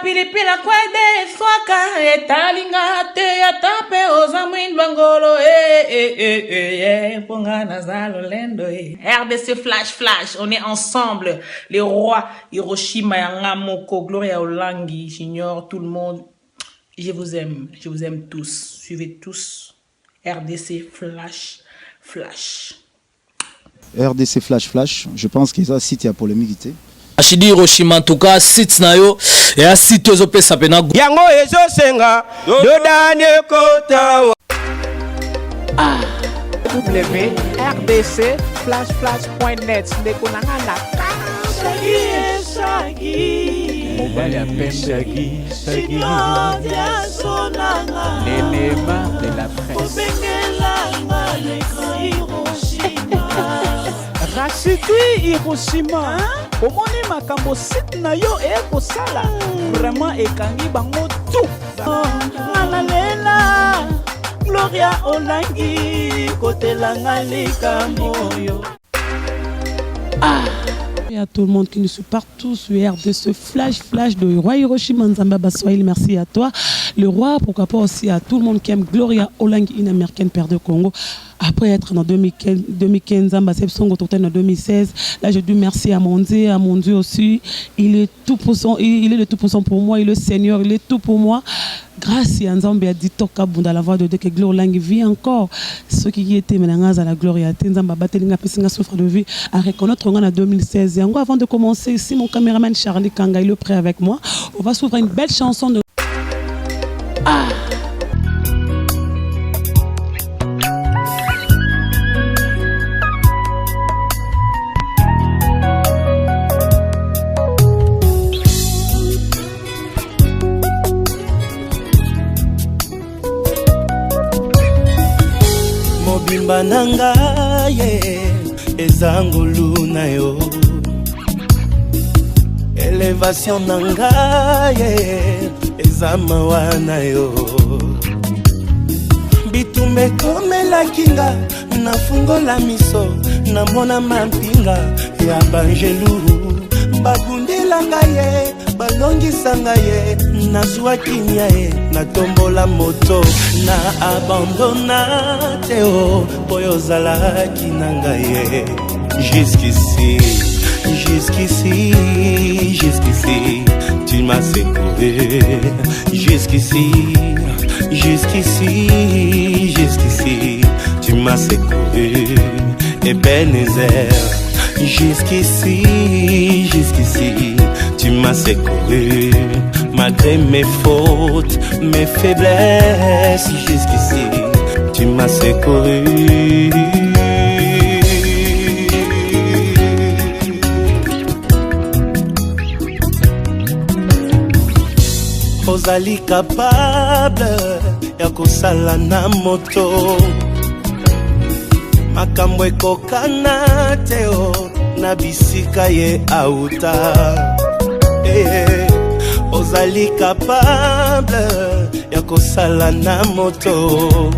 pilipila kwede swaka etalinga te atape ozamwindwa ngolo pongana zalo lendo RDC Flash, on est ensemble, les rois Hiroshima Yangamoko, Gloria Olangi, j'ignore tout le monde. Je vous aime tous, suivez tous RDC Flash. RDC Flash, je pense que ça site ya polémique. Ashidi Hiroshima en tout cas site na yo et a site zo pesa pena yango ezo senga do dane kota www.rdcflash.net ndeko nanga na Shagi mobile ya Shagi l'élément de la presse Rachidi Hiroshima omoni makambo site na yo ekosala vraiment ekangi bango tout ngalalela Gloria Olangi kotelanga likambo yo Et à tout le monde qui nous suit partout sur RDC Flash de roi Hiroshima Nzamba Baswahili, merci à toi. Le roi, pourquoi pas aussi à tout le monde qui aime Gloria Olangi, une américaine père de Congo. Après être en 2015, Nzamba Sepsongo autochtone en 2016. Là, je dis merci à mon Dieu aussi. Il est tout puissant, il est le tout puissant pour moi, il est le Seigneur, il est tout pour moi. Grâce à Nzamba Ditoka Bunda la voix de Dieu que Gloria Olangi vit encore. Ceux qui étaient maintenant à la Gloria Nzamba Batelinga Pessinga souffre de vie à reconnaître en 2016. Et avant de commencer, ici mon caméraman Charlie Kanga il est prêt avec moi. On va s'ouvrir une belle chanson de mobimba nanga ezangulu na yo Elevation nanga ezamawa na yo bitume komela kinga nafungola miso namona mampinga ya banjelu babundela ngaye balongisa ngaye nazwa kinya natombola moto na abandona teo poyozalaki na ngaye Jusqu'ici, tu m'as secouru. Jusqu'ici, tu m'as secouru. Ebenezer, jusqu'ici, tu m'as secouru. Malgré mes fautes, mes faiblesses, jusqu'ici, tu m'as secouru. Ozali capable ya kosala na moto makambo ekokana teo na bisika ye auta ozali capable ya kosala na moto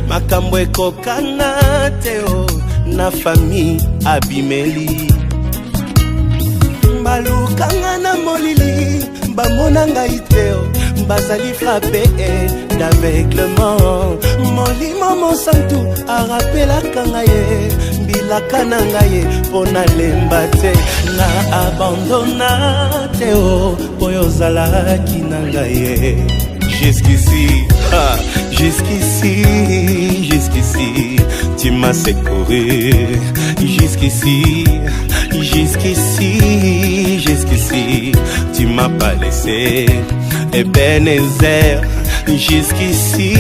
makambo ekokana teo na famille abimeli balukanga na molili bamona ngai teo bazali frappé d'aveuglement molimo mosantu arapelaka ngai mbilaka na ngai mpo nalemba te na abandona teo oyo ozalaki na ngai Jusqu'ici, tu m'as secouru. Jusqu'ici, tu m'as pas laissé. Ebenezer, jusqu'ici,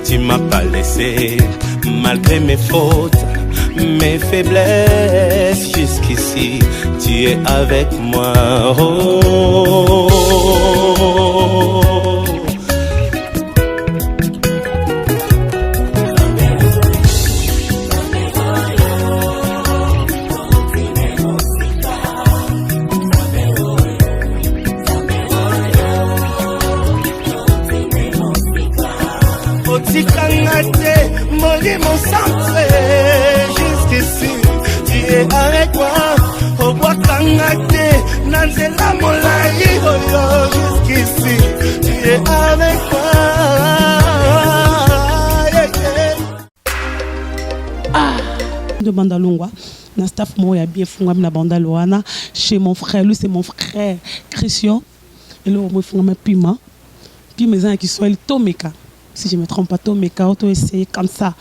tu m'as pas laissé. Malgré mes fautes, mes faiblesses, jusqu'ici, tu es avec moi. Mon centre, jusqu'ici, tu es avec moi. Au bois Nanzela molai oyo jusqu'ici tu es avec moi. De Bandalongwa, na staff moya bien fungam na Bandaloana chez mon frère, lui c'est mon frère Christian et là moi fungam pima mes qui sont Tomeka, si je me trompe pas, Tomeka auto essayer comme ça.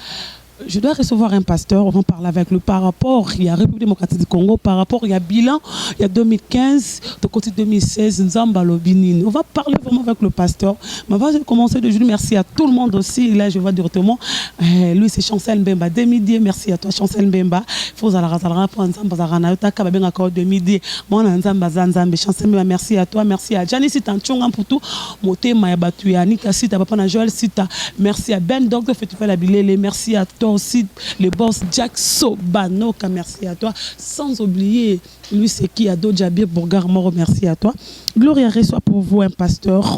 Je dois recevoir un pasteur, on va parler avec lui par rapport, il y a République démocratique du Congo, par rapport, il y a bilan, il y a 2015, de côté 2016, Nzambalo Binine. On va parler vraiment avec le pasteur. Mais on va commencer de jour. Merci à tout le monde aussi. Là, je vois directement, lui c'est Chancel Mbemba, 2010, merci à toi Chancel Mbemba. Faut aller à pour Nzamba Zarana, Yotaka Babeng encore 2010. Moi, Nzamba Zanzambe, Chancel Mbemba, merci à toi, merci à Janice Tanchonga pour tout. Moté Maya Batuya, Nika Sita, Papa Najoel Sita, merci à Ben Docteur Festival Abilele, merci à toi aussi, le boss Jack Sobanoka, merci à toi. Sans oublier, lui c'est qui Ado Djabir Bourgar Moro, merci à toi. Gloria reçoit pour vous un pasteur.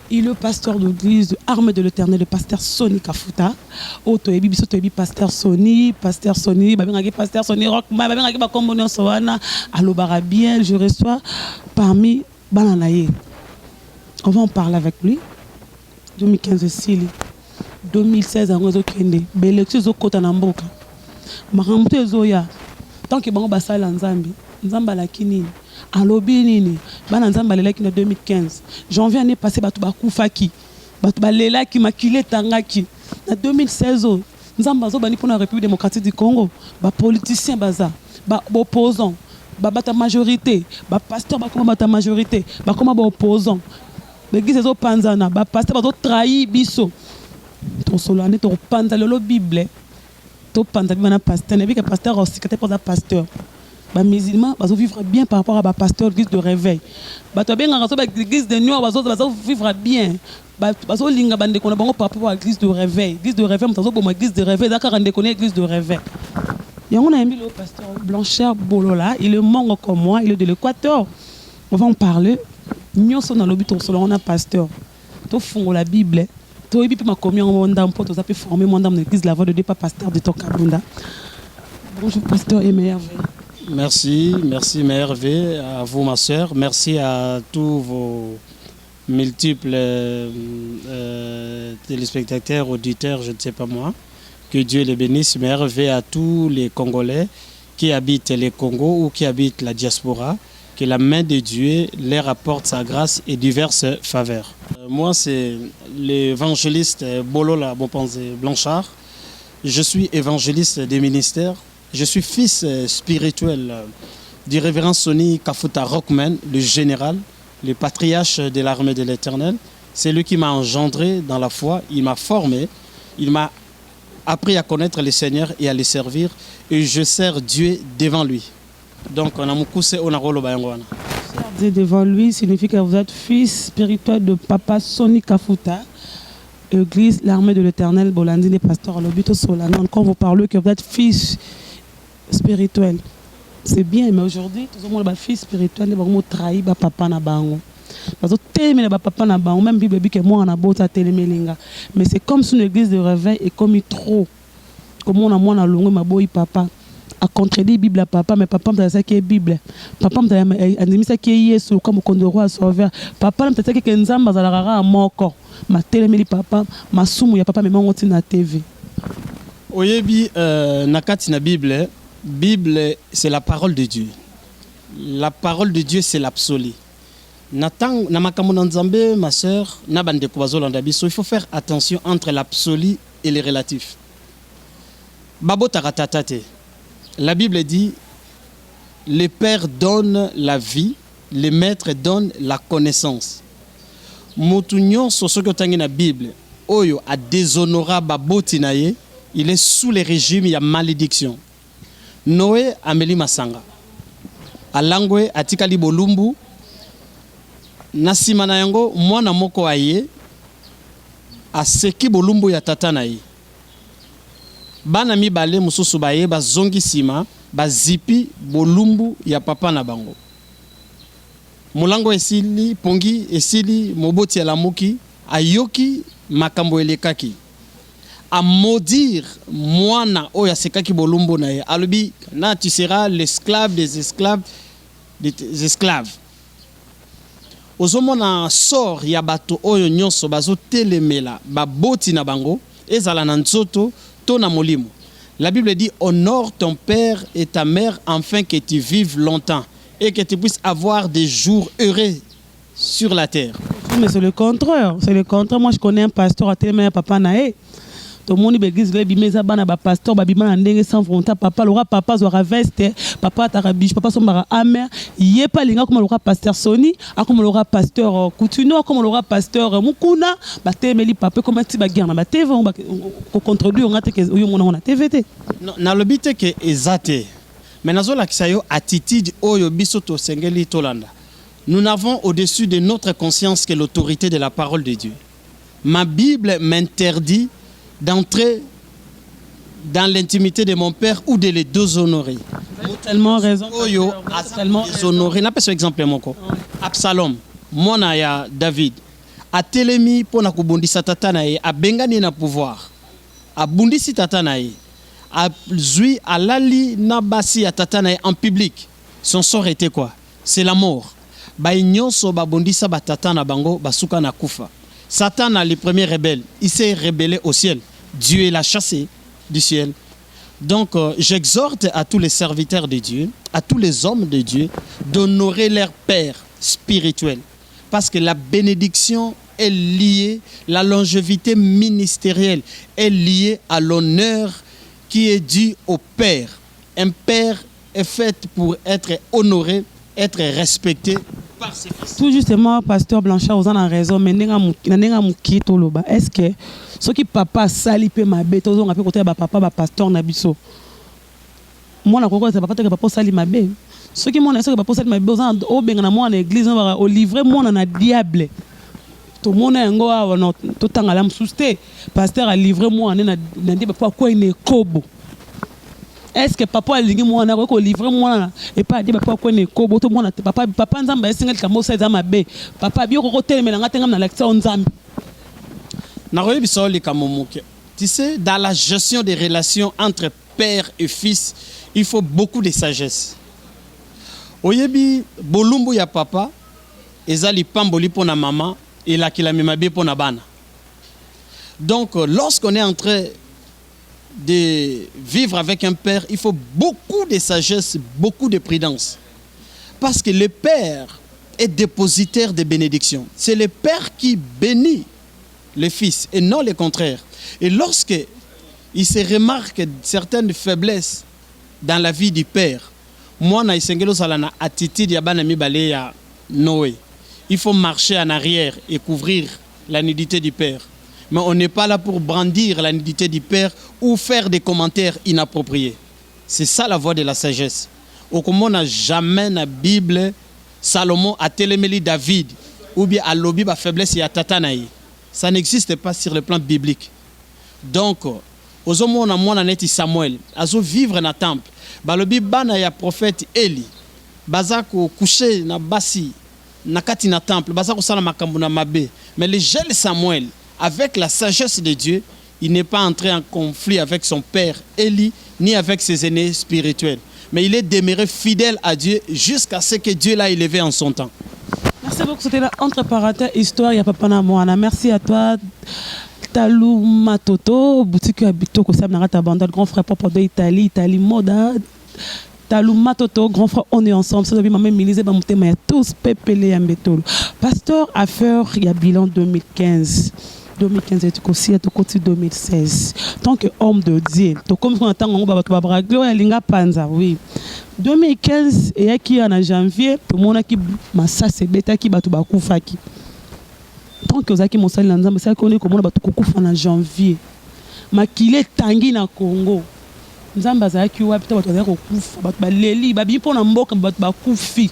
Il est le pasteur de l'église de Armée de l'Éternel, le pasteur Sonny Kafuta. Otoebi, Bisotoebi, pasteur Sonny, pasteur Sonny, pasteur Sonny Rockman, Babengaki Bakombono Soana, Alobara bien, je reçois parmi Bananaye. On va en parler avec lui. 2015 Sili. 2016 en réseau Kende. L'élection zo kota na mboka. Makamto ezoya. Tant que bango basala nzambi. Nzamba la kini. Alobi nini. Bana nzamba lelaki na 2015. Janvier année passée batu bakufaki. Batu balelaki makile tangaki. Na 2016 nzamba zo bani pour la République démocratique du Congo. Ba politicien baza. Ba opposant. Ba bata majorité. Ba pasteur ba comment bata majorité. Ba comment ba opposant. L'église zo panzana. Ba pasteur ba zo trahi biso. To solane to panza le Bible. To panza bana pasteur. Ne que pasteur aussi que pour pasteur. Ba musulmans va vivre bien par rapport à ba pasteur l'église de réveil. Ba to bien raso ba l'église de nuit va vivre bien. Ba so linga bande kona bango par rapport à l'église de réveil. L'église de réveil mtazo bo église de réveil d'accord rende connaît l'église de réveil. Yango na yembi le pasteur Blanchard Bolola, il est mongo comme moi, il est de l'Équateur. On va en parler. Nyonso na lobi to solo on a pasteur. To fungo la Bible. To yebi pe ma communion en ndam pour to ça peut former mon ndam l'église la voix de pas pasteur de Tokabunda. Bonjour pasteur et merveille. Merci Merveille, à vous ma soeur. Merci à tous vos multiples téléspectateurs, auditeurs, je ne sais pas moi. Que Dieu les bénisse. Merveille à tous les Congolais qui habitent les Congos ou qui habitent la diaspora. Que la main de Dieu leur apporte sa grâce et diverses faveurs. Moi, c'est l'évangéliste Bolola Blanchard. Je suis évangéliste des ministères. Je suis fils spirituel du révérend Sonny Kafuta Rockman, le général, le patriarche de l'armée de l'Éternel. C'est lui qui m'a engendré dans la foi, il m'a formé, il m'a appris à connaître le Seigneur et à le servir. Et je sers Dieu devant lui. Donc, on a mukuse onarolo bayangwana. Servir devant lui signifie que vous êtes fils spirituel de papa Sonny Kafuta. Église, l'armée de l'Éternel, Bolandine, pasteur à l'obito Solana. Quand vous parlez que vous êtes fils spirituel, c'est bien, mais aujourd'hui, tout le monde est fils spirituel, vous trahi papa na bango. Parce que télémé na papa na bango, même Bible dit que moi on a beau télémé linga. Mais c'est comme si une église de réveil est comme trop. Comme on a moi na longue ma boy papa. A contredit Bible à papa, mais papa me dit que est Bible. Papa me dit que est Yesu comme au roi sauveur. Papa me dit que Nzamba zalarara à moko. Ma télémé papa, ma soumu ya papa me monte na TV. Oyebi nakati na Bible. Bible, c'est la parole de Dieu. La parole de Dieu, c'est l'absolu. Natang, namakamono nzambe, ma soeur, nabande kubazolanda biso, il faut faire attention entre l'absolu et les relatifs. Babo taratatate. La Bible dit, les pères donnent la vie, les maîtres donnent la connaissance. Motunyon sosoko tangi na Bible, oyo a déshonora baboti na ye, il est sous le régime, il y a malédiction. Noé ameli masanga. Alangwe atikali bolumbu. Nasima na yango mwana moko aye aseki bolumbu ya tata na ye. Bana mibale mususu baye bazongi sima bazipi bolumbu ya papa na bango. Mulango esili pongi esili moboti ya lamuki ayoki makambo elekaki. À maudire mwana oya sekaki bolumbu na ye alubi na tu seras l'esclave des esclaves des esclaves. Ozomona sort ya bato oyo nyonso bazo telemela baboti na bango ezala na nzoto to na molimo. La Bible dit honore ton père et ta mère afin que tu vives longtemps et que tu puisses avoir des jours heureux sur la terre. Mais c'est le contraire. C'est le contraire. Moi, je connais un pasteur à télémé papa nae. Tout le monde l'église le bimeza bana ba pasteur ba bimana ndenge sans volonté papa lora papa zora veste papa tarabiche papa sombara amer yé pas linga comme lora pasteur Sony comme lora pasteur Coutuno comme lora pasteur Mukuna ba témeli papa comme ti ba guerre ba TV on ba contrôler on ngate ke yo mona na TVT. Non, na lobite ke ezate. Mais nazo la kisayo attitude oyo biso to sengeli tolanda. Nous n'avons au-dessus de notre conscience que l'autorité de la parole de Dieu. Ma Bible m'interdit d'entrer dans l'intimité de mon père ou de les déshonorer. Tellement raison. Oyo, tellement déshonorer. N'a pas ce exemple moko. Absalom, mona ya David, a telemi pona kubundisa tata na ye, a bengani na pouvoir. A bundisi tata na ye, a zui a lali na basi ya tata na ye en public. Son sort était quoi? C'est la mort. Ba nyonso ba bundisa ba tata na bango basuka na kufa. Satan, le premier rebelle, il s'est rebellé au ciel. Dieu l'a chassé du ciel. Donc, j'exhorte à tous les serviteurs de Dieu, à tous les hommes de Dieu, d'honorer leur père spirituel. Parce que la bénédiction est liée, la longévité ministérielle est liée à l'honneur qui est dû au père. Un père est fait pour être honoré, être respecté. Tout justement, pasteur Blanchard, vous en avez raison, mais est-ce que ce qui papa sali pe ma bête, on a fait côté papa pasteur Nabiso. Moi, la coco, c'est papa sali ma bête. Ce qui m'ont dit que papa sali ma bête, au benga moi en église, au livre moi on a diable. Tout le monde est en tout temps à l'âme sousté. Pasteur a livré moi en a dit papa quoi il est kobo. Est-ce que papa a livré moi en a livré moi et pas dit papa quoi il est kobo tout le monde papa nzamba single kamo ça ma bête. Papa bio ko télé na ngata ngam na lecture nzambe. Tu sais, dans la gestion des relations entre père et fils, il faut beaucoup de sagesse. Oyebi bolumbu ya papa, ezali pamboli pour na maman et la kilamimabe pour na bana. Donc, lorsqu'on est en train de vivre avec un père, il faut beaucoup de sagesse, beaucoup de prudence. Parce que le père est dépositaire de bénédictions. C'est le père qui bénit le fils et non le contraire. Et lorsque il se remarque certaines faiblesses dans la vie du père, moi na isengelo salana attitude ya bana mibale ya Noé. Il faut marcher en arrière et couvrir la nudité du père. Mais on n'est pas là pour brandir la nudité du père ou faire des commentaires inappropriés. C'est ça la voie de la sagesse. Au comment n'a jamais la Bible Salomon a téléméli David ou bien a lobby ba faiblesse ya tatanaï. Ça n'existe pas sur le plan biblique. Donc, aux hommes on a moins neti Samuel, azo vivre na temple. Balobi bana ya prophète Eli. Bazako coucher na basi na kati na temple, bazako sala makambo na mabe. Mais le jeune Samuel, avec la sagesse de Dieu, il n'est pas entré en conflit avec son père Eli ni avec ses aînés spirituels. Mais il est demeuré fidèle à Dieu jusqu'à ce que Dieu l'a élevé en son temps. Merci beaucoup. C'était la entre parenthèses histoire ya papa na moana. Merci à toi Talou Matoto, boutique habito ko sam na ta bande grand frère papa de Italie moda. Talou Matoto, grand frère, on est ensemble. Ça devient même milisé ba mutema ya tous pepele ya mbetolo. Pasteur affaire ya bilan 2015 et aussi à tout côté 2016. Tant que homme de Dieu, to comme on attend on va ba gloire linga panza oui. 2015 et qui en janvier tout le monde qui massa se beta qui batu ba kufaki. Tant que ozaki mosali na nzambe ça connaît comment batu kufa en janvier. Makile tangi na Congo. Nzambe azaki wa bita batu azaki kufa batu ba leli ba bi pona mboka batu ba kufi.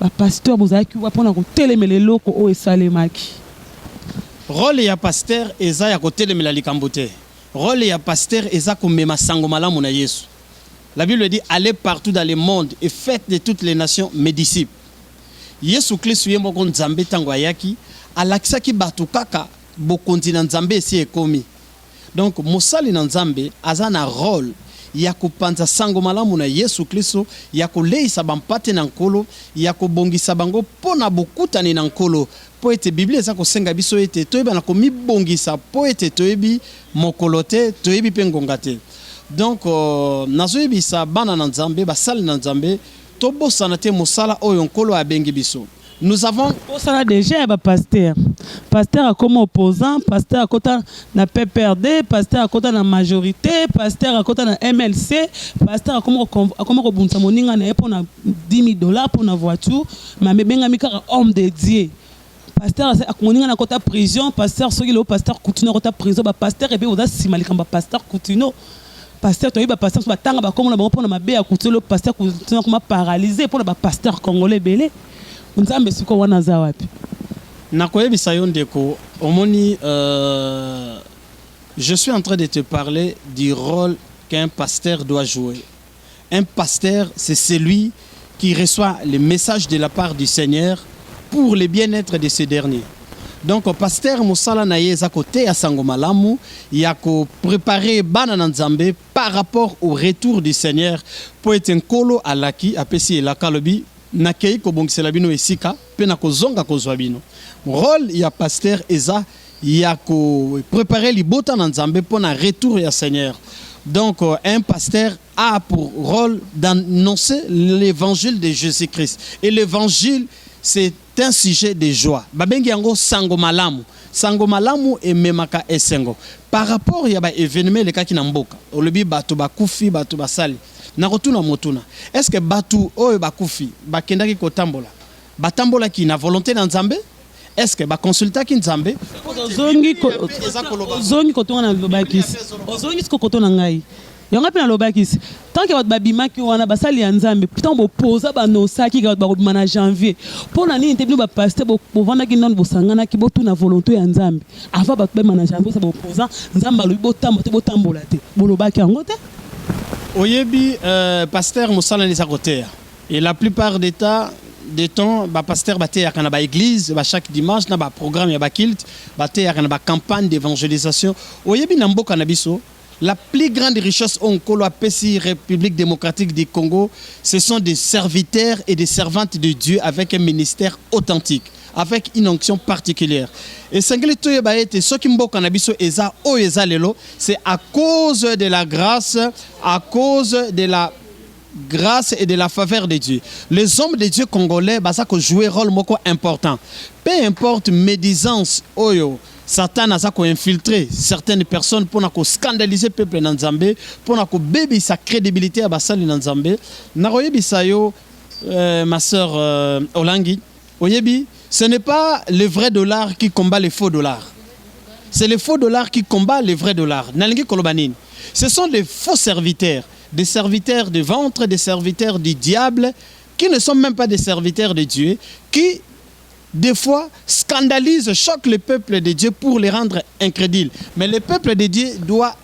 Ba pasteur bozaki wa pona ko telemele loko o esalemaki. Rôle ya pasteur eza ya ko telemela likambo te. Rôle ya pasteur eza ko mema sango malamu na Yesu. La Bible dit allez partout dans le monde et faites de toutes les nations mes disciples. Yesu Kristo yembo ko nzambe tango ayaki alakisaki batu kaka bokondi na nzambe esi ekomi. Donc mosali na nzambe aza na rôle ya kopanza sango malamu na Yesu Kristo, ya koleisa bampate na nkolo, ya kobongisa bango pona bokutani na nkolo. Po ete Biblia eza kosenga biso ete toyeba na komibongisa po ete toyebi mokolo te, toyebi pe ngonga te. Donc nazoyebisa bana na Nzambe, basali na Nzambe, tobosana te mosala oyo nkolo abengi biso. Nous avons ça déjà pasteur. Pasteur a comme opposant, pasteur a côté na PPRD, pasteur a côté na majorité, pasteur a côté na MLC, pasteur a comme robunza moninga na pour na $10,000 pour na voiture, mais benga mika homme de Dieu. Pasteur a moninga na côté prison, pasteur soki le pasteur Coutinho côté prison, ba pasteur et be oza simalika ba pasteur Coutinho. Pasteur toi ba pasteur ba tanga ba comme na ba pour na mabe ya Coutinho le pasteur Coutinho comme paralysé pour na ba pasteur congolais belé. Nzambe siko wana za wapi? Nakoyebisa yo ndeko, omoni je suis en train de te parler du rôle qu'un pasteur doit jouer. Un pasteur, c'est celui qui reçoit les messages de la part du Seigneur pour le bien-être de ces derniers. Donc pasteur musala na ye za côté ya sango malamu ya ko préparer bana na Nzambe par rapport au retour du Seigneur pour être nkolo alaki apesi la kalobi nakei ko bongisela bino esika pe na kozonga kozwa bino. Rôle ya pasteur eza ya ko préparer libota na Nzambe pour na retour ya Seigneur. Donc un pasteur a pour rôle d'annoncer l'évangile de Jésus-Christ. Et l'évangile c'est un sujet de joie. Babengi yango sango malamu. Sango malamu e memaka esengo. Par rapport ya ba événement le kaki na mboka. Olobi bato bakufi bato basali. Na rotuna motuna. Est-ce que batu oyo bakufi bakendaki kotambola? Batambola ki na volonté na Nzambe? Est-ce que ba consulta ki Nzambe? Zongi kotonga na lobakisi. Zongi siko kotona ngai. Yonga pe na lobakisi. Tant que votre babima ki wana basali ya Nzambe, putain bo posa ba no saki ka ba robima na janvier. Pona nini te bino ba pasteur bo vanda ki non bo sangana ki bo tu na volonté ya Nzambe. Ava ba ba na janvier sa bo posa Nzamba lo bo tambola te. Bo lobaki yango te. Oyebi pasteur musala les côté. Et la plupart des temps ba pasteur baté ya kana ba église ba chaque dimanche na ba programme ya ba kilt baté ya kana ba campagne d'évangélisation. Oyebi na mboka na biso la plus grande richesse au Nkolo Apesi République démocratique du Congo, ce sont des serviteurs et des servantes de Dieu avec un ministère authentique, avec une onction particulière. Et c'est à cause de la grâce, à cause de la grâce et de la faveur de Dieu. Les hommes de Dieu congolais ont joué un rôle important. Peu importe médisance, oyo. Satan a infiltré certaines personnes pour scandaliser le peuple dans Nzambe, pour bébi sa crédibilité à Basali dans Nzambe. Naroyebi sayo, ma sœur Olangi, oyebi, ce n'est pas le vrai dollar qui combat les faux dollars. C'est le faux dollar qui combat les vrais dollars. Nalingi kolobanine. Ce sont des faux serviteurs, des serviteurs de ventre, des serviteurs du diable, qui ne sont même pas des serviteurs de Dieu, qui des fois scandalise, choque le peuple de Dieu pour les rendre incrédules. Mais le peuple de Dieu doit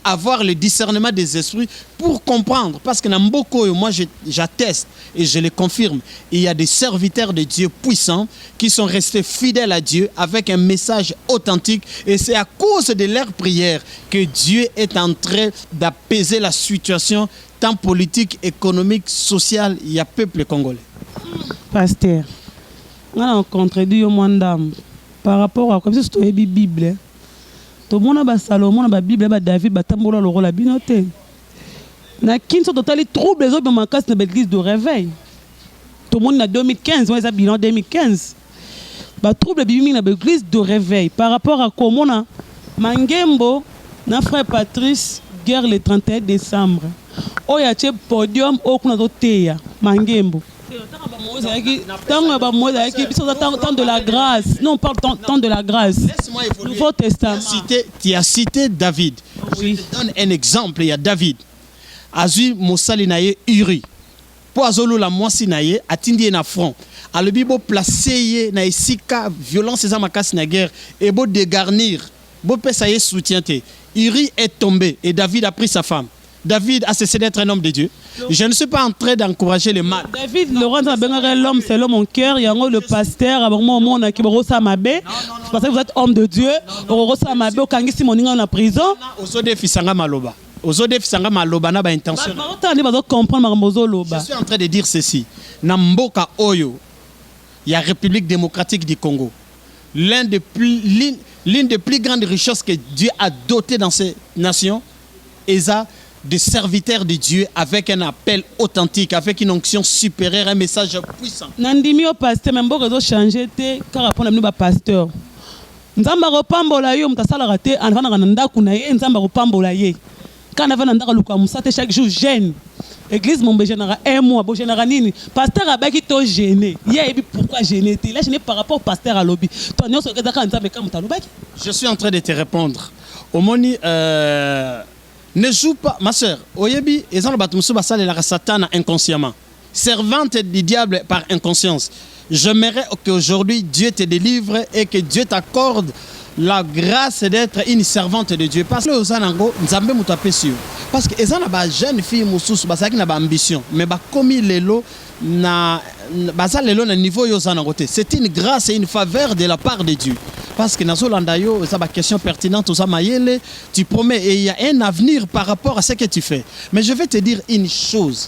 avoir le discernement des esprits pour comprendre. Parce que dans Mboko, moi j'atteste et je le confirme, il y a des serviteurs de Dieu puissants qui sont restés fidèles à Dieu avec un message authentique. Et c'est à cause de leur prière que Dieu est en train d'apaiser la situation tant politique, économique, sociale. Il y a peuple congolais. Pasteur. On contredit au mandam par rapport à comme si c'était la Bible. Tout le monde a Salomon, la Bible, David, Batambola, le rôle la binoté. Na kin sont totalement troubles les autres dans ma casse de l'église de réveil. Tout le monde a 2015, on a bilan 2015. Ba trouble bibi na l'église de réveil par rapport à comment on a Mangembo, na frère Patrice, guerre le 31 décembre. Oh ya che podium au kuna doteya Mangembo. Tant de la grâce. Non, on parle tant de la grâce. Laisse-moi évoluer. Nouveau Testament. Tu as cité David. Oui. Je te donne un exemple. Il y a David. Azui Moussali naye Uri. Pour azolo la moisi naye atindi na front. Ale bibo placé na esika violence za makasi na guerre et beau dégarnir. Beau pesaye soutien te. Uri est tombé et David a pris sa femme. David a cessé d'être un homme de Dieu. Je ne suis pas en train d'encourager le mal. David, l'homme, c'est l'homme en cœur. Il y a le pasteur, parce que vous êtes homme de Dieu. Vous êtes en prison. Je suis en train de dire ceci. Namboka Oyo, il y a République démocratique du Congo. L'une des plus grandes richesses que Dieu a dotées dans ces nations, est des serviteurs de Dieu avec un appel authentique, avec une onction supérieure, un message puissant. Nandimio pasteur, même beaucoup de changer te, car après nous pasteur. Nzamba repambola yo mtasala raté, anfana kananda kunaye, nzamba repambola ye. Quand on a nanda luka musate chaque jour jeune. Église mon général un mois, bon général nini. Pasteur a baki to gêné. Hier et puis pourquoi gêné? Là je n'ai par rapport au pasteur à lobby. Toi non, je suis en train de te répondre. Omoni ne joue pas, ma soeur. Oyebi, ezan batumusu basale la Satan inconsciemment. Servante du diable par inconscience. J'aimerais qu'aujourd'hui Dieu te délivre et que Dieu t'accorde la grâce d'être une servante de Dieu. Parce que Ozanango, Nzambe mutape sur. Parce que les jeunes filles mususu basaki na ambition, mais ba komi lelo na basa lelo na niveau Ozanango te. C'est une grâce et une faveur de la part de Dieu. Parce que nazo landayo, ça ba question pertinente aux amayele, tu promets et il y a un avenir par rapport à ce que tu fais. Mais je vais te dire une chose.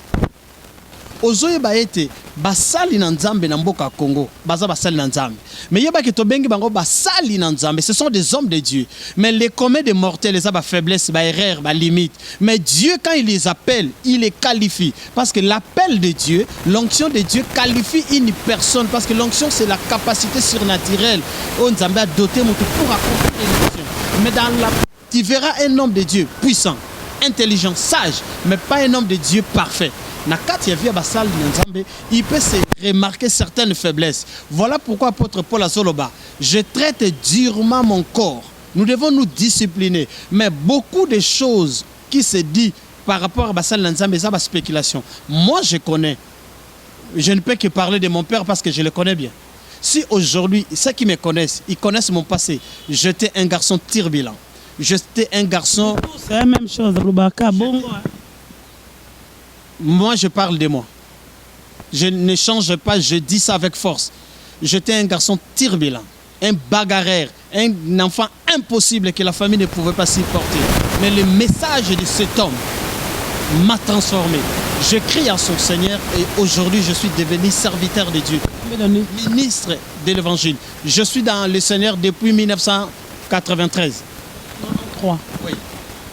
Ozoye ba ete basali na Nzambe na mboka Congo baza basali na Nzambe mais yeba ke tobengi bango basali na Nzambe, ce sont des hommes de Dieu, mais les communs des mortels les a ba faiblesse ba erreur ba limite, mais Dieu quand il les appelle il les qualifie parce que l'appel de Dieu, l'onction de Dieu qualifie une personne parce que l'onction c'est la capacité surnaturelle où Nzambe a doté mutu pour accomplir l'onction. Mais dans la tu verras un homme de Dieu puissant, intelligent, sage, mais pas un homme de Dieu parfait. Il peut se remarquer certaines faiblesses. Voilà pourquoi apôtre Paul Azoloba, je traite durement mon corps. Nous devons nous discipliner. Mais beaucoup de choses qui se disent par rapport à Bassal Nzambe, c'est la spéculation. Moi, je connais. Je ne peux que parler de mon père parce que je le connais bien. Si aujourd'hui, ceux qui me connaissent, ils connaissent mon passé, j'étais un garçon turbulent. J'étais un garçon... C'est la même chose, Roubaka. Bon. Moi, je parle de moi. Je ne change pas, je dis ça avec force. J'étais un garçon turbulent, un bagarreur, un enfant impossible que la famille ne pouvait pas supporter. Mais le message de cet homme m'a transformé. Je crie à son Seigneur et aujourd'hui, je suis devenu serviteur de Dieu, ministre de l'Évangile. Je suis dans le Seigneur depuis 1993. 3. Oui.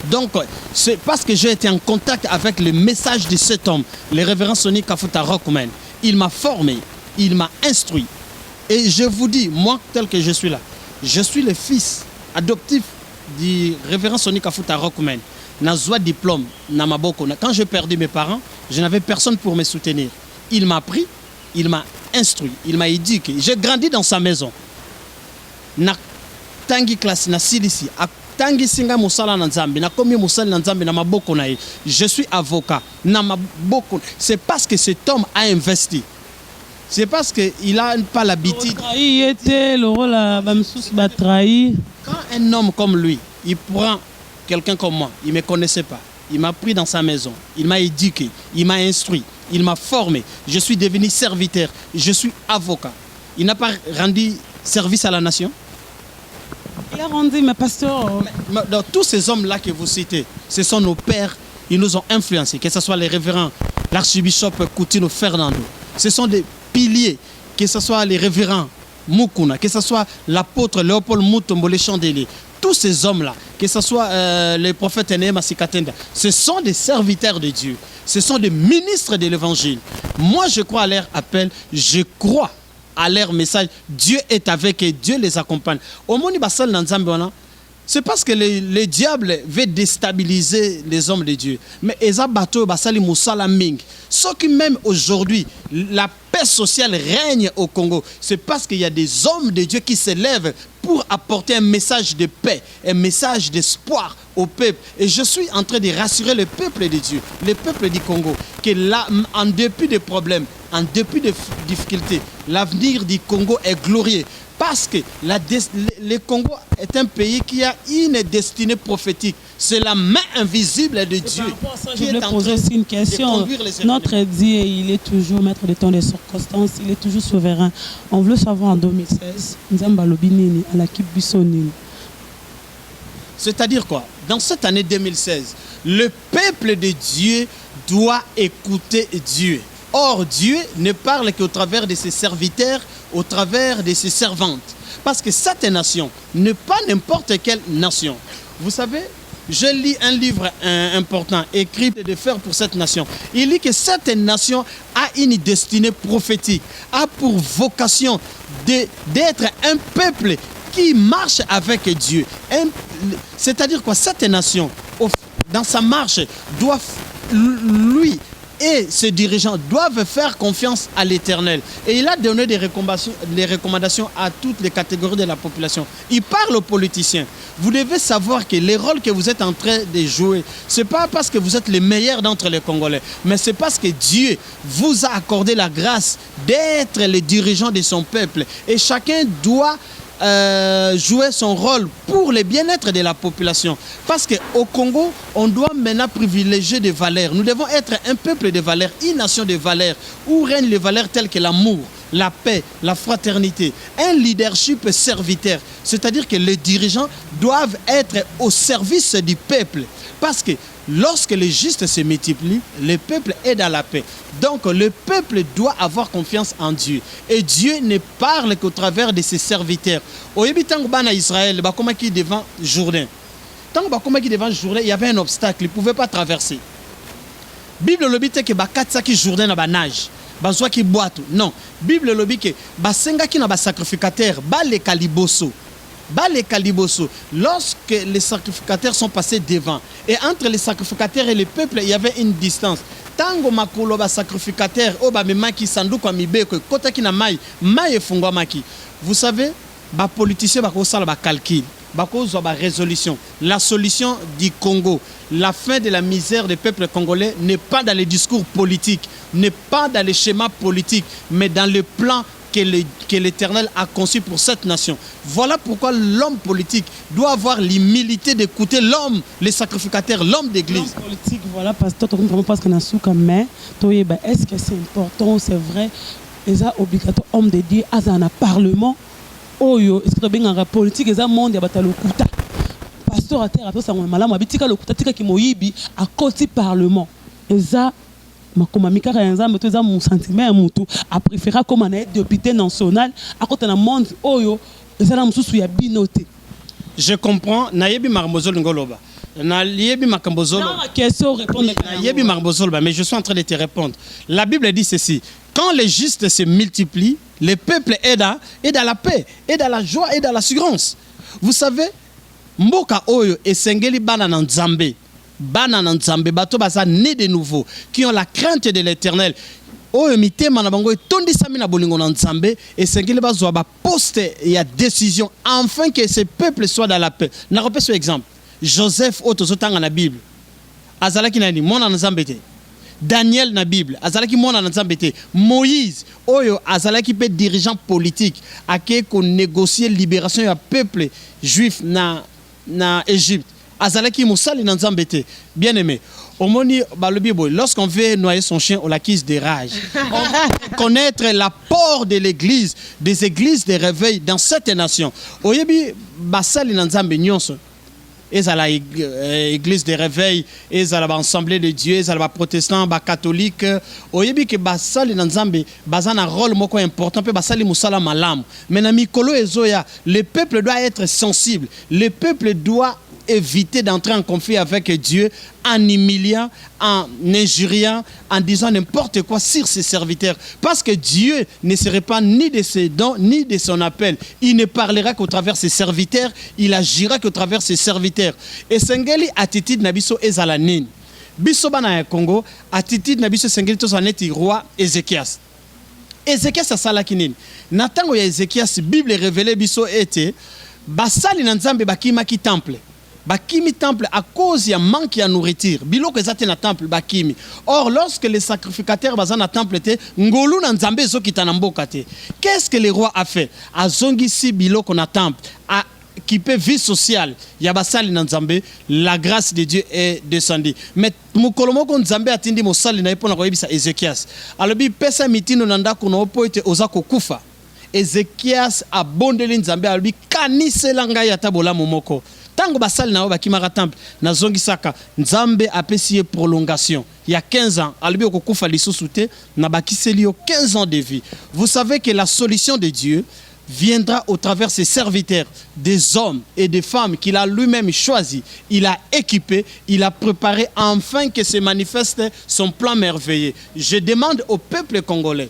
Donc, c'est parce que j'ai été en contact avec le message de cet homme, le révérend Sonny Kafuta Rockman. Il m'a formé, il m'a instruit. Et je vous dis, moi, tel que je suis là, je suis le fils adoptif du révérend Sonny Kafuta Rockman. Nazwa diplôme, Namaboko. Quand j'ai perdu mes parents, je n'avais personne pour me soutenir. Il m'a pris, il m'a instruit, il m'a éduqué. J'ai grandi dans sa maison. Na tangi classe, na silisi. Tangi singa musala na Nzambe, na komi musala na Nzambe na maboko na ye. Je suis avocat na maboko. C'est parce que cet homme a investi. C'est parce qu'il n'a pas l'habitude. Quand un homme comme lui, il prend quelqu'un comme moi, il ne me connaissait pas. Il m'a pris dans sa maison, il m'a éduqué, il m'a instruit, il m'a formé. Je suis devenu serviteur, je suis avocat. Il n'a pas rendu service à la nation. Il a rendu, mais pasteur. Dans tous ces hommes-là que vous citez, ce sont nos pères, ils nous ont influencés, que ce soit les révérends, l'archibishop Coutinho Fernando. Ce sont des piliers, que ce soit les révérends Mukuna, que ce soit l'apôtre Léopold Mutombo, les Chandeliers. Tous ces hommes-là, que ce soit les prophètes Néhéma Sikatenda, ce sont des serviteurs de Dieu. Ce sont des ministres de l'Évangile. Moi, je crois à leur appel, je crois à leur message. Dieu est avec eux, Dieu les accompagne. Au monde basal dans Zambia, c'est parce que le diable veut déstabiliser les hommes de Dieu. Mais Eza Bato basali musala ming. Ce qui même aujourd'hui, la paix sociale règne au Congo, c'est parce qu'il y a des hommes de Dieu qui se lèvent pour apporter un message de paix, un message d'espoir au peuple. Et je suis en train de rassurer le peuple de Dieu, le peuple du Congo, que là, en dépit des problèmes, en dépit des difficultés, l'avenir du Congo est glorieux. Parce que le Congo est un pays qui a une destinée prophétique. C'est la main invisible de Dieu. Je voulais poser aussi une question. Notre Dieu, il est toujours maître de temps des circonstances, il est toujours souverain. On veut savoir en 2016, Nzamba Lobinini, à la Kibisonini. C'est-à-dire quoi? Dans cette année 2016, le peuple de Dieu doit écouter Dieu. Or, Dieu ne parle qu'au travers de ses serviteurs, au travers de ses servantes. Parce que cette nation n'est pas n'importe quelle nation. Vous savez, je lis un livre important, écrit de faire pour cette nation. Il dit que cette nation a une destinée prophétique, a pour vocation d'être un peuple qui marche avec Dieu. C'est-à-dire quoi? Cette nation, dans sa marche, doit, lui et ses dirigeants doivent faire confiance à l'Éternel. Et il a donné des recommandations à toutes les catégories de la population. Il parle aux politiciens. Vous devez savoir que les rôles que vous êtes en train de jouer, ce n'est pas parce que vous êtes les meilleurs d'entre les Congolais, mais c'est parce que Dieu vous a accordé la grâce d'être les dirigeants de son peuple. Et chacun doit jouer son rôle pour le bien-être de la population. Parce qu'au Congo, on doit maintenant privilégier des valeurs. Nous devons être un peuple de valeurs, une nation de valeurs, où règnent les valeurs telles que l'amour, la paix, la fraternité, un leadership serviteur. C'est-à-dire que les dirigeants doivent être au service du peuple. Parce que lorsque les justes se multiplient, le peuple est dans la paix. Donc le peuple doit avoir confiance en Dieu. Et Dieu ne parle qu'au travers de ses serviteurs. Au Yébitango Bana Israël, comme qui devant Jourdain. Tant que devant Jourdain, il y avait un obstacle, il ne pouvait pas traverser. Bible le dit que Bakatsaki Jourdain n'a pas nage. Bazwa qui boite. Non. Bible le dit que Basenga qui n'a pas sacrificateur, ba les caliboso. Lorsque les sacrificateurs sont passés devant, et entre les sacrificateurs et le peuple, il y avait une distance. Tango makolo ba sacrificateur, oba memaki sandu kwa mibeko, kota ki na mai efungwa maki. Vous savez, ba politicien ba kosala ba calcul, ba kozwa ba résolution. La solution du Congo, la fin de la misère des peuples congolais n'est pas dans les discours politiques, n'est pas dans les schémas politiques, mais dans le plan que l'Éternel a conçu pour cette nation. Voilà pourquoi l'homme politique doit avoir l'humilité d'écouter l'homme, les sacrificateurs, l'homme d'église. L'homme politique, voilà, pasteur, parce que est-ce que c'est important, c'est vrai, les obligatoire, homme de Dieu, à un parlement, est-ce que tu as un politique, les monde, il y a le kuta. Pasteur à terre, ça on malade, habitika le kuta tika ki moyibi à côté parlement. Et ça makoma mikaka yanza meto za mon sentiment mutu a préférer comme un député national à côté na monde oyo ezala mususu ya binoté. Je comprends nayebi marmozol ngoloba na yebi makambozol la question répondre nayebi marmozol mais je suis en train de te répondre. La Bible dit ceci: quand les justes se multiplient, le peuple est dans la paix, est dans la joie et dans l'assurance. Vous savez, mboka oyo esengeli bana na Nzambe. Bana na Nzambe bato baza né de nouveau qui ont la crainte de l'Éternel. Oyo mitema na bango etondisami na bolingo na Nzambe esengeli bazwa ba poste ya décision afin que ce peuple soit dans la paix. Na repère ce exemple. Joseph otozotanga na Bible. Azalaki nani mona na Nzambe te. Daniel na Bible azalaki mona na Nzambe te. Moïse oyo azalaki pe dirigeant politique ake ko négocier libération ya peuple juif na Égypte. Azalaki Moussali na Nzambe te. Bien aimé. Omoni balobi boy, lorsqu'on veut noyer son chien, on l'acquise de rage. On veut connaître l'apport de l'église, des églises de réveil dans cette nation. Oyebi basali na Nzambe nyonso. Ezala église de réveil, ezala assemblée de Dieu, ezala protestant, catholique. Oyebi ke basali na Nzambe bazana rôle moko important pe basali musala malamu. Mais na mikolo ezoya, le peuple doit être sensible. Le peuple doit éviter d'entrer en conflit avec Dieu en humiliant, en injuriant, en disant n'importe quoi sur ses serviteurs. Parce que Dieu ne serait pas ni de ses dons, ni de son appel. Il ne parlera qu'au travers ses serviteurs, il agira qu'au travers ses serviteurs. Et Sengeli attitude nabiso ezalanin. Biso bana ya Congo, attitude nabiso Sengeli to saneti roi Ézéchias. Ézéchias asalaki nini? Na tango ya Ézéchias, Bible révélé biso ete basali na Nzambe bakimaki temple. Bakimi temple à cause ya manque ya nourriture. Biloko ezate na temple bakimi. Or lorsque les sacrificateurs bazana na temple te, ngolu na Nzambe ezokita na mboka te. Qu'est-ce que le roi a fait? Azongisi biloko na temple, a équipé vie sociale. Ya basali na Nzambe, la grâce de Dieu est descendue. Mais mukolo moko Nzambe atindi mosali na epona koyebisa Ézéchias. Alobi pesa mitino na ndako na opo ete ozako kufa. Ézéchias a bondeli Nzambe alobi kanisela ngai ata bolamu moko. Tango basal na oba kimara temple na zongi saka nzambe apesi prolongation. Il y a 15 ans, albi okufa lisusuté na bakiseli 15 ans de vie. Vous savez que la solution de Dieu viendra au travers de ses serviteurs, des hommes et des femmes qu'il a lui-même choisi, il a équipé, il a préparé afin que se manifeste son plan merveilleux. Je demande au peuple congolais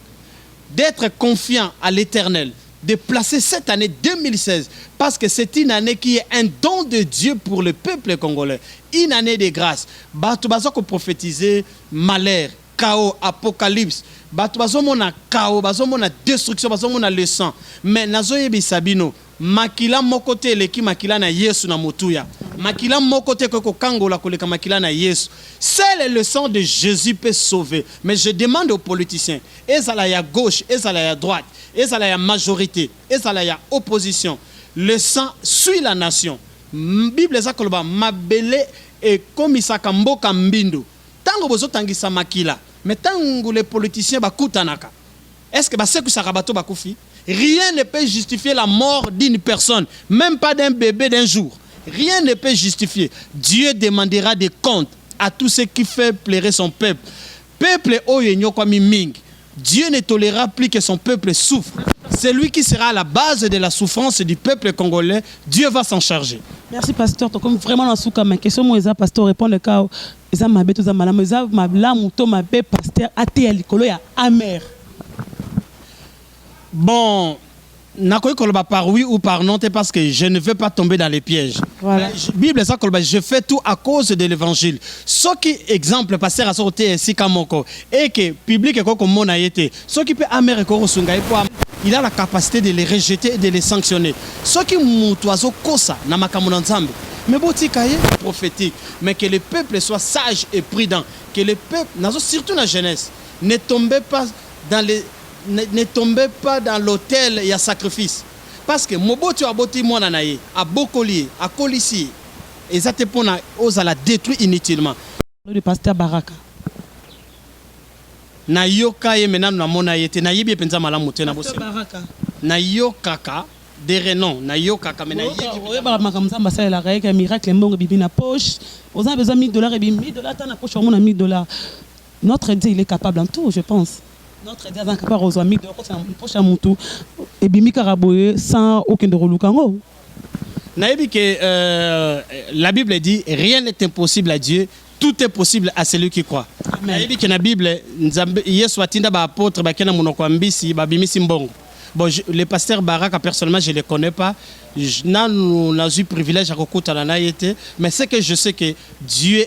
d'être confiant à l'Éternel, de placer cette année 2016, parce que c'est une année qui est un don de Dieu pour le peuple congolais, une année de grâce. Bato bazoko prophétiser malheur, chaos, apocalypse. Bato bazomona chaos, bazomona destruction, bazomona le sang. Mais nazoyebi sabino, makila mokote leki makila na Yesu na motuya. Makila mokote koko kangola koleka makila na Yesu. Seul le sang de Jésus peut sauver. Mais je demande aux politiciens, ezala ya gauche, ezala ya droite, ezala ya majorité, ezala ya opposition. Le sang suit la nation. Bible zakoloba mabele et komisaka mboka mbindo. Tango bozo tangisa makila. Mais tango les politiciens bakutanaka. Est-ce que baseku sakabato bakufi? Rien ne peut justifier la mort d'une personne, même pas d'un bébé d'un jour. Rien ne peut justifier. Dieu demandera des comptes à tous ceux qui font pleurer son peuple. Peuple oyenyo kwami ming. Dieu ne tolérera plus que son peuple souffre. C'est lui qui sera à la base de la souffrance du peuple congolais. Dieu va s'en charger. Merci pasteur. Comme vraiment dans souka ma question moi eza pasteur répond le cas eza mabe to za malamu eza malamu to mabe pasteur ate likolo ya amer. Bon, par oui ou par non, parce que je ne veux pas tomber dans les pièges. Voilà. Bible ça je fais tout à cause de l'évangile. Ce qui exemple pasteur a sorti ici kamoko et que public comme mon a été. Ce qui peut amer il a la capacité de les rejeter et de les sanctionner. Ce qui mutoiso kosa na makamuna nzambe. Mais botika prophétique, mais que le peuple soit sage et prudent, que le peuple surtout la jeunesse ne tombez pas dans les ne tombez pas dans l'autel et à sacrifice. Parce que Mobotu a boti mwana naye, a bokoli, a kolisi, et ça te pona osa la détruire inutilement. Le pasteur Baraka. Na yoka ye menanu na mona yete na yebi penza malamu te na bosse. Baraka. Na yokaka de renom, na yokaka mena yebi. Oui, makamza mbasa la règle miracle mbongo bibi na poche. Aux a besoin de $1000 et $1000 ta na poche au moins $1000. Notre Dieu il est capable en tout, je pense. Notre Dieu est capable aux amis de côté poche à mutu et bimi karaboye sans aucun de relukango. Naïbi que la Bible dit rien n'est impossible à Dieu, tout est possible à celui qui croit. Naïbi que la Bible Yesu atinda ba apôtre ba kena monoko ambisi ba bimisi mbongo. Bon, le pasteur Baraka personnellement je le connais pas. Nous avons eu privilège à rencontrer la naïté, mais c'est que je sais que Dieu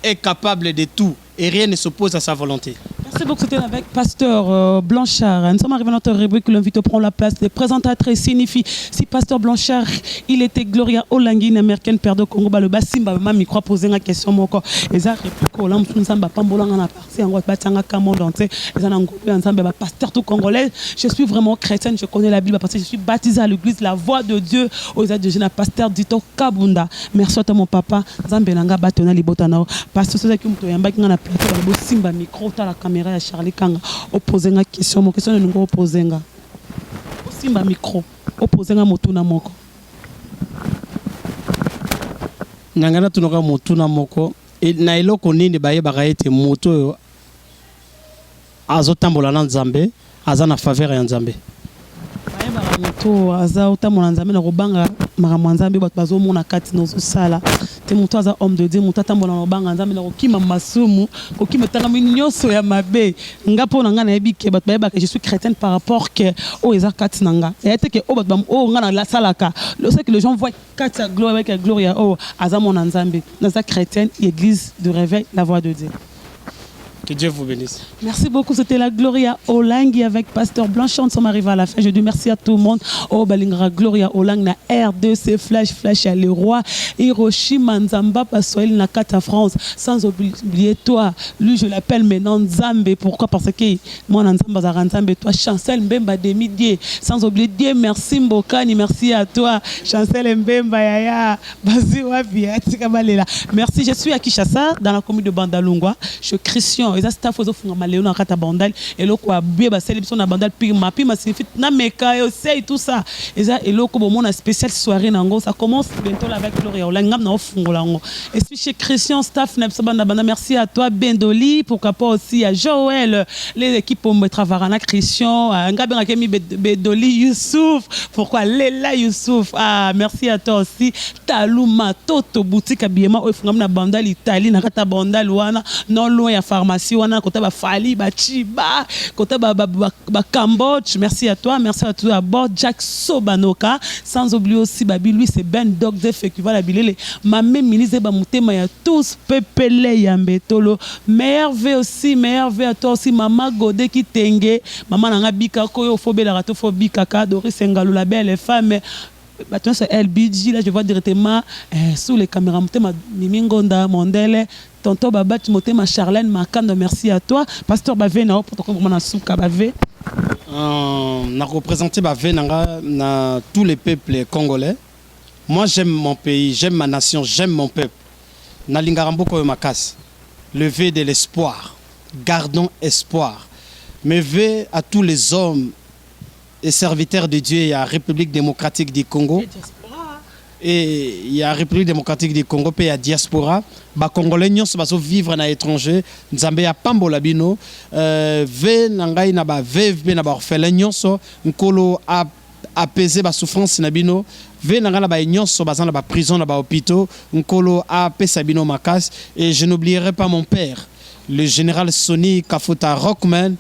est capable de tout et rien ne s'oppose à sa volonté. Merci beaucoup, c'était avec Pasteur Blanchard. Nous sommes arrivés à notre rubrique, l'invite prend la place des présentatrices. Signifie, si Pasteur Blanchard, il était Gloria Olangi, une américaine, père de Congo, le Bassimba, ma micro posé une question, mon corps. Et ça, réplique, on nous sommes pas en a parti, en gros, batanga Camon entier, et en groupe ensemble, pasteur tout congolais. Je suis vraiment chrétienne, je connais la Bible parce que je suis baptisée à l'église, la voix de Dieu, aux aides de jeune pasteur Dito Kabunda. Merci à toi, mon papa. Zambelanga Batona Libotano. Pasteur, c'est qui me yamba qui a plateau, le Bassimba, micro, la caméra. Charlie Kanga opposé une question mon question nous opposé nga osimba micro opposé nga motuna moko nangana tunoka motuna moko et na eloko nini baye bakaete moto azotambola na Nzambe aza na faveur ya Nzambe baye baka moto aza otambola Nzambe na kobanga makambo Nzambe bato bazomona kati nozo sala te moto aza homme de Dieu moto atambola na kobanga Nzambe na kokima masumu kokima tangami nyonso ya mabe nga pona nga na yebi ke bato baye baka je suis chrétienne par rapport que o eza kati nanga et était que o bato bam o nga na la salaka le c'est que les gens voient kati ya gloire avec la gloire o aza mona Nzambe na sa chrétienne église de réveil la voix de Dieu. Que Dieu vous bénisse. Merci beaucoup. C'était la Gloria Olangi avec Pasteur Blanchard. Nous sommes arrivés à la fin. Je dis merci à tout le monde. Oh, Balingra Gloria Olangi na R2C Flash à le roi Hiroshima Nzamba Passoel na Kata France. Sans oublier toi. Lui, je l'appelle maintenant Nzambe. Pourquoi? Parce que moi, Nzamba Zara Nzambe, toi, Chancel Mbemba Demi-Dieu. Sans oublier Dieu, merci Mbokani. Merci à toi, Chancel Mbemba Yaya. Bazi Wabi. Merci. Je suis à Kinshasa, dans la commune de Bandalungwa. Je suis Christian. non eza staff ozo funga maleo na kata bandal eloko abie ba célébration na bandal pima signifie na meka yo c'est tout ça eza eloko bo mona spécial soirée nango ça commence bientôt là avec Gloria Olangam na ofungola ngo et puis chez Christian staff na banda merci à toi Bendoli pourquoi pas aussi à Joël les équipes pour me travailler Christian ngabenga kemi Bendoli Youssouf pourquoi Lela Youssouf merci à toi aussi Taluma Toto boutique habillement ofunga na bandal Italie na kata bandal wana non loin ya pharmacie wana kota ba Fali ba Chiba kota ba Cambodge merci à toi à bord Jack Sobanoka sans oublier aussi babi lui c'est Ben Dog de fait qui va la bilele mamé ministre ba mutema ya tous pepele ya mbetolo merveille aussi merveille à toi aussi maman Godé qui tenge maman nanga bika koyo fobela rato fobika ka Doris Ngalo la belle femme. Maintenant c'est LBG là je vois directement sous les caméras mutema Mimingonda Mondele tonton Baba Timothée Charlène Makando merci à toi pasteur Bavé na protocole vraiment na souka Bavé na représenté Bavé na tous les peuples congolais. Moi j'aime mon pays, j'aime ma nation, j'aime mon peuple. Na lingarambo ko makas. Levez de l'espoir. Gardons espoir. Mais veuillez à tous les hommes et serviteurs de Dieu, il y a la République démocratique du Congo. Et il y a la République démocratique du Congo, puis il y a diaspora. Les Congolais qui vivent à l'étranger, Nzambe ya pambola bino, ve nangai na ba veve na ba orphelin nyonso, nkolo apaiser ba souffrance na bino, ve nanga na ba nyonso bazana ba prison na ba hôpitaux, nkolo apesa bino makas. Et je n'oublierai pas mon père, le général Sonny Kafuta Rockman.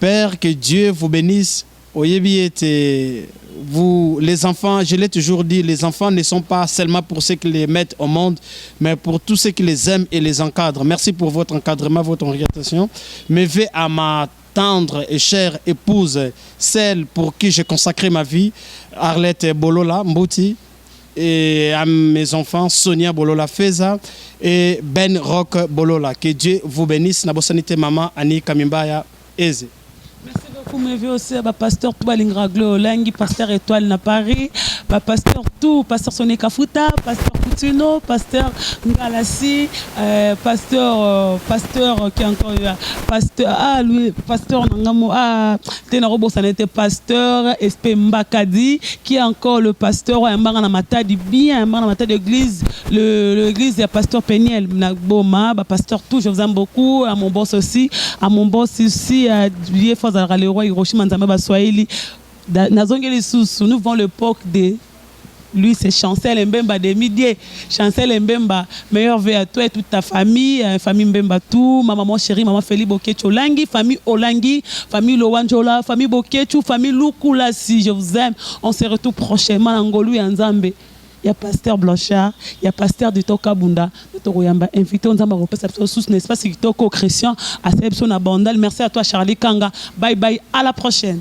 Père, que Dieu vous bénisse. Oyebi était vous, les enfants, je l'ai toujours dit, les enfants ne sont pas seulement pour ceux qui les mettent au monde, mais pour tous ceux qui les aiment et les encadrent. Merci pour votre encadrement, votre orientation. Mais vais à ma tendre et chère épouse, celle pour qui j'ai consacré ma vie, Arlette Bolola Mbouti, et à mes enfants, Sonia Bolola Feza et Ben Rock Bolola. Que Dieu vous bénisse. Nabosanite maman Annie Kamimbaya Eze. Merci beaucoup, mais aussi à pasteur Toubalingra Glo Langi, pasteur Étoile na Paris, pasteur tout, pasteur Sonika Futa, pasteur Coutuno, pasteur Ngalassi, pasteur qui encore pasteur lui pasteur Nangamo Tenarobo Sanete pasteur SP Mbakadi qui est encore le pasteur Mbanga Matadi bien Mbanga Matadi d'église l'église de pasteur Peniel Naboma, pasteur tout, je vous aime beaucoup, à mon boss aussi à le roi Hiroshima Nzamba Swahili Nazongeli sous nous vont l'époque de lui c'est Chancel Mbemba de Midié Chancel Mbemba meilleur vœu à toi et toute ta famille famille Mbemba tout maman chérie maman Feli Bokecho Langi famille Olangi famille Lowanjola famille Bokecho famille Lukula si je vous aime on se retrouve prochainement en Ngolu et Nzambe. Il y a pasteur Blanchard, il y a pasteur de Tokabunda, de Toroyamba, invité on zamba repère sous n'est-ce pas Toko Christian à Sebson à Bandal. Merci à toi Charlie Kanga. Bye bye, à la prochaine.